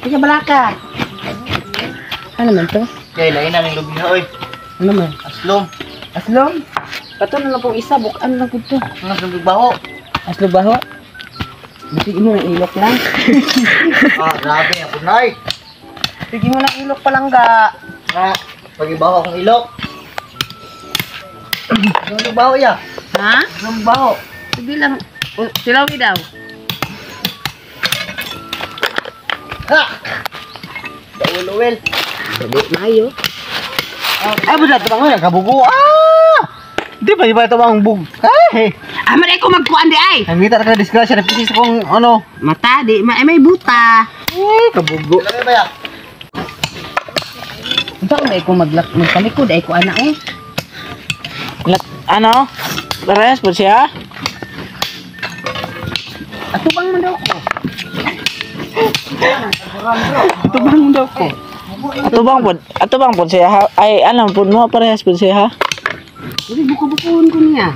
Ika balaka. Ano man to? Kaya lain na ng lubi na, oy. Ano man? Aslom. Aslom? Kato na lang pong isa, bukaan lang po to. Ang aslom baho. Aslom ba ho? Bigyan mo ng ilok lang. Grabe, ako nay. Bigyan mo ng ilok palang ga. Pag-ibaho akong ilok. Aslom baho ya. Ha? Aslom baho. Sige lang. Silawi daw. Ha! Dawel-uwel. Sabi na ayo. Ay, bulat ito bang kabugo. Di ba iba ito bang bug? Ay! Aman ko magkuan di ay. Nangita na ka disgrasya. Napisis akong ano. Mata di. May buta. Kabugo. Lagay ba ya? Unsa ko ko magpalikod ay ko anak eh. Ano? Parehas po siya? Ato bang man daw ko? Atubang mo daw ko. Atubang po siya ha? Ay, alam po mo, parehas po siya ha? Kasi buko-bukuhon ko niya.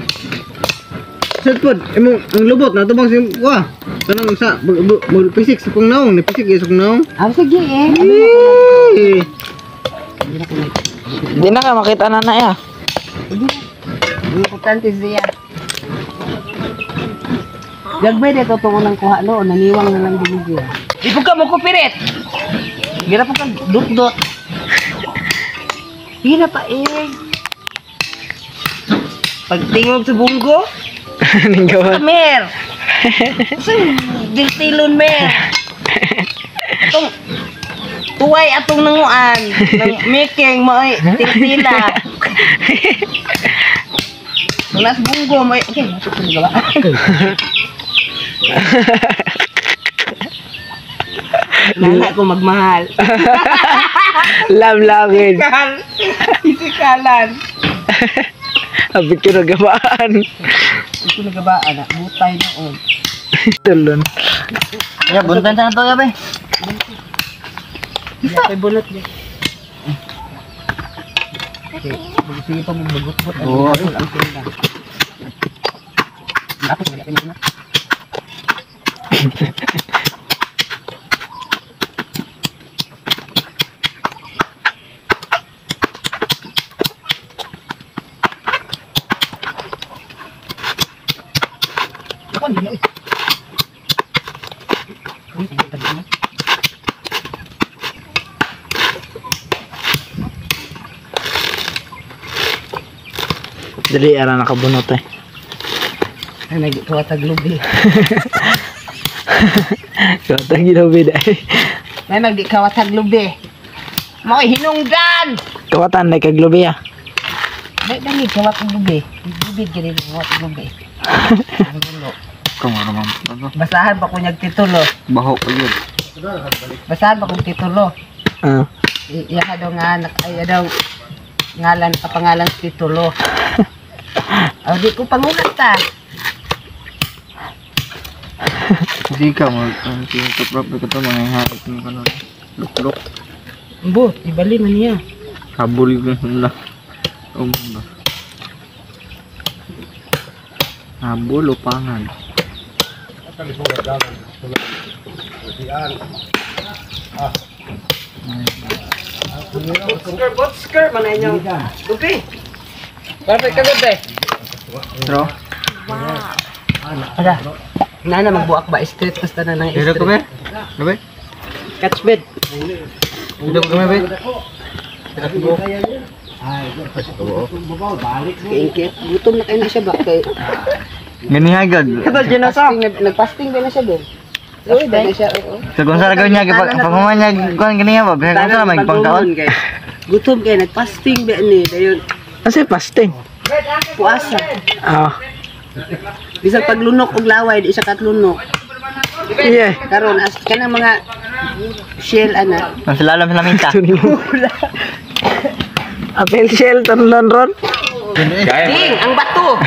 Sad pod, ang lubot na ito bang siya, wah. Tanong sa, mag-pisik sa kong naong, napisik ya sa kong naong. Sige eh. Hindi na ka makita na na ya. Importante siya. Gagbay dito tungo ng kuha no, naniwang na lang din siya. Ipog ka mo ko pirit. Gira po ka dot-dot. Gira pa eh. Pagtingog sa bunggo, Ninggawan. mer. Diltilon mer. Atong tuway atong nanguan, nang making mo tiltila. Tunas bunggo mo. Okay, masuk ko gawa. Nana ko magmahal. Love-lovin. Isikalan. Habit ko na gabaan. Ito nagabaan na. Butay noon. Tulon. Ya, buntan sana to ya, be. Isa. May bulot niya. Okay. Sige pa mong bagot-bot. Oo. Ang tinda. Ako sa galapin na. Dali, ara nakabunot eh. Ay, nagkuha taglubi. Kata ginawin eh. May magdikawa taglubi. Mo'y hinungdan! Kawatan na kaglubi ah. May dali kawa taglubi. Bibid ka rin kawa taglubi. Kamu naman. Basahan pa ko niyag titulo. Baho ko yun. Basahan pa kong titulo. Ah. Iya daw nga anak ay daw ngalan kapangalan sa titulo. Aw di ko pangulat ta. Hindi ka mag tinutuprak ko to mga hahit ng kanon. Lukluk. Bo, ibali man niya. Kabul ko na. Habol upangan. Botsker man inyo. Lupi. Perfect ka gud eh. Tro. Ada. Nana magbuak ba straight basta na nang Dito ko be. Be. Catch bed. Dito ko be. Ingkit. Gutom na kayo na siya ba kay Ganihagad. Kato dyan na sa nagpasting ba na siya din? Oo, dahil siya, oo. So kung saan gawin niya, pagkuman niya, kung ganyan ba? Kung saan may pangkaon? Gutom kayo, nagpasting ba ni? Dayon, Kasi fasting. puasa. Ah. Bisa paglunok og laway, di siya katlunok. Yeah. Karon as ka ng mga shell, ana. Mas lalam sa laminta. Apel shell, tanlon ron. Ding, ang bato!